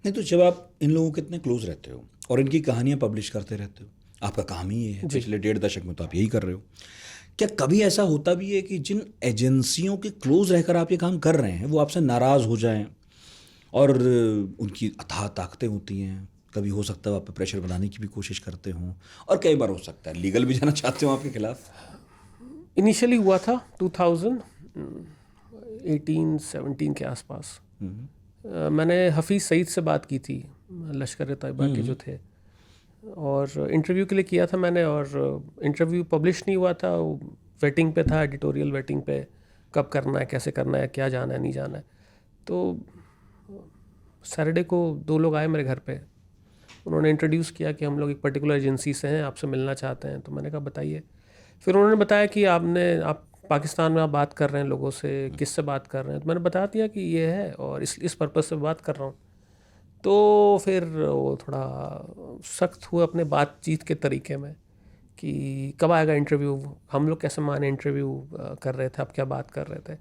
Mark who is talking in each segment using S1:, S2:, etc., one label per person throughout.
S1: नहीं तो जब आप इन लोगों के इतने क्लोज रहते हो और इनकी कहानियाँ पब्लिश करते रहते हो, आपका काम ही ये है, पिछले 1.5 दशक में तो आप यही कर रहे हो, क्या कभी ऐसा होता भी है कि जिन एजेंसियों के क्लोज रहकर आप ये काम कर रहे हैं वो आपसे नाराज़ हो जाएं और उनकी अथाह ताकतें होती हैं, कभी हो सकता है आप पे प्रेशर बनाने की भी कोशिश करते हों और कई बार हो सकता है लीगल भी जाना चाहते हो आपके खिलाफ?
S2: इनिशियली हुआ था 2018-17 के आसपास। मैंने हफीज़ सईद से बात की थी, लश्कर तैयबा के जो थे, और इंटरव्यू के लिए किया था मैंने, और इंटरव्यू पब्लिश नहीं हुआ था, वेटिंग पे था, एडिटोरियल वेटिंग पे, कब करना है, कैसे करना है, क्या जाना है, नहीं जाना है। तो सैटरडे को 2 लोग आए मेरे घर पे, उन्होंने इंट्रोड्यूस किया कि हम लोग एक पर्टिकुलर एजेंसी से हैं, आपसे मिलना चाहते हैं। तो मैंने कहा बताइए। फिर उन्होंने बताया कि आप पाकिस्तान में आप बात कर रहे हैं लोगों से, किससे बात कर रहे हैं। तो मैंने बता दिया कि ये है और इस पर्पज़ से बात कर रहा हूँ। तो फिर वो थोड़ा सख्त हुआ अपने बातचीत के तरीके में कि कब आएगा इंटरव्यू, हम लोग कैसे माने इंटरव्यू कर रहे थे, आप क्या बात कर रहे थे।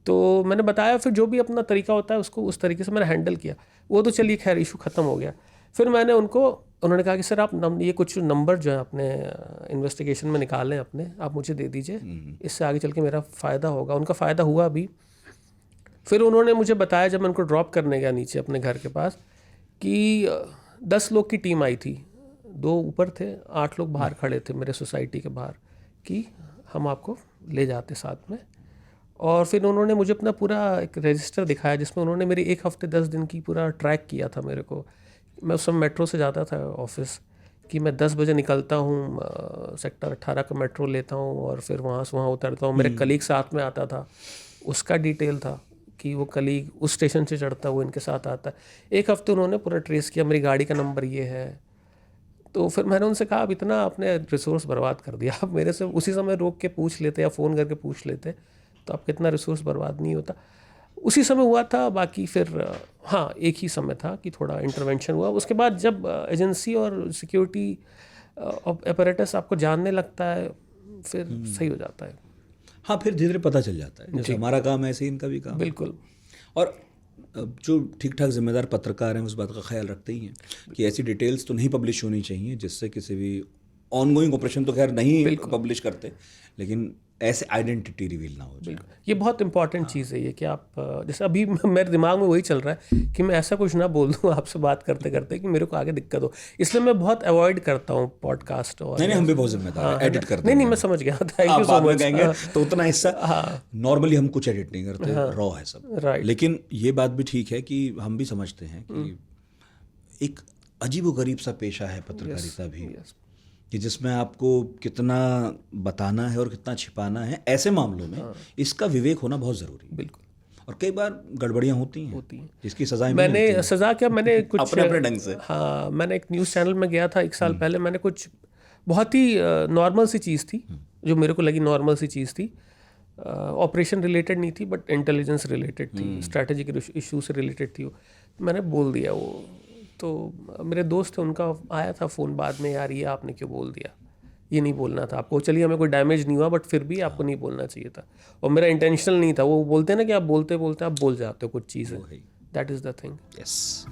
S2: तो मैंने बताया, फिर जो भी अपना तरीका होता है उसको उस तरीके से मैंने हैंडल किया। वो तो चलिए खैर इशू ख़त्म हो गया। फिर मैंने उन्होंने कहा कि सर आप ये कुछ नंबर जो है अपने इन्वेस्टिगेशन में निकालें अपने, आप मुझे दे दीजिए, इससे आगे चल के मेरा फ़ायदा होगा। उनका फ़ायदा हुआ भी। फिर उन्होंने मुझे बताया, जब मैं उनको ड्रॉप करने गया नीचे अपने घर के पास, कि 10 लोग की टीम आई थी, 2 ऊपर थे, 8 लोग बाहर खड़े थे मेरे सोसाइटी के बाहर, कि हम आपको ले जाते साथ में। और फिर उन्होंने मुझे अपना पूरा एक रजिस्टर दिखाया जिसमें उन्होंने मेरी 1 हफ्ते 10 दिन की पूरा ट्रैक किया था मेरे को। मैं उस समय मेट्रो से जाता था ऑफिस, कि मैं 10 बजे निकलता हूँ, सेक्टर 18 का मेट्रो लेता हूँ और फिर वहाँ से वहाँ उतरता हूँ। मेरे कलीग साथ में आता था, उसका डिटेल था कि वो कलीग उस स्टेशन से चढ़ता, वो इनके साथ आता है। 1 हफ्ते उन्होंने पूरा ट्रेस किया, मेरी गाड़ी का नंबर ये है। तो फिर मैंने उनसे कहा, अब इतना आपने रिसोर्स बर्बाद कर दिया, आप मेरे से उसी समय रोक के पूछ लेते या फ़ोन करके पूछ लेते तो आप कितना रिसोर्स बर्बाद नहीं होता। उसी समय हुआ था। बाकी फिर हाँ, एक ही समय था कि थोड़ा इंटरवेंशन हुआ। उसके बाद जब एजेंसी और सिक्योरिटी अपैरेटस आपको जानने लगता है, फिर सही हो जाता है।
S1: हाँ, फिर धीरे धीरे पता चल जाता है, जैसे हमारा काम है ऐसे ही इनका भी काम।
S2: बिल्कुल।
S1: और जो ठीक ठाक जिम्मेदार पत्रकार हैं उस बात का ख्याल रखते ही हैं कि ऐसी डिटेल्स तो नहीं पब्लिश होनी चाहिए जिससे किसी भी ऑनगोइंग ऑपरेशन तो खैर नहीं पब्लिश करते, लेकिन ऐसे आइडेंटिटी रिवील ना हो जाए।
S2: ये बहुत इंपॉर्टेंट चीज़ है ये, कि आप जैसे अभी मेरे दिमाग में वही चल रहा है कि मैं ऐसा कुछ ना बोल दूँ आपसे बात करते करते कि मेरे को आगे दिक्कत हो, इसलिए मैं बहुत अवॉइड करता हूँ पॉडकास्ट। और
S1: नहीं, हम भी बहुत जिम्मेदार हैं, एडिट करते
S2: नहीं, मैं समझ गया, थैंक यू सो मच।
S1: कहेंगे तो उतना हिस्सा नॉर्मली हम कुछ एडिट नहीं करते, रॉ है सब।
S2: राइट।
S1: लेकिन ये बात भी ठीक है कि हम भी समझते हैं कि एक अजीबोगरीब सा पेशा है पत्रकारिता भी, कि जिसमें आपको कितना बताना है और कितना छिपाना है। ऐसे मामलों में इसका विवेक होना बहुत ज़रूरी है।
S2: बिल्कुल।
S1: और कई बार गड़बड़ियाँ होती हैं जिसकी सज़ाएं
S2: मैंने सज़ा क्या, मैंने कुछ
S1: अपने ढंग से।
S2: हाँ, मैंने एक न्यूज़ चैनल में गया था 1 साल पहले। मैंने कुछ बहुत ही नॉर्मल सी चीज़ थी, जो मेरे को लगी नॉर्मल सी चीज़ थी, ऑपरेशन रिलेटेड नहीं थी बट इंटेलिजेंस रिलेटेड थी, स्ट्रैटेजिक इशू से रिलेटेड थी वो। मैंने बोल दिया वो। तो मेरे दोस्त थे, उनका आया था फ़ोन बाद में, यार ये आपने क्यों बोल दिया, ये नहीं बोलना था आपको। चलिए हमें कोई डैमेज नहीं हुआ बट फिर भी आपको नहीं बोलना चाहिए था, और मेरा इंटेंशनल नहीं था। वो बोलते हैं ना कि आप बोलते बोलते आप बोल जाते हो कुछ चीज़ें, that is the thing.
S1: Yes.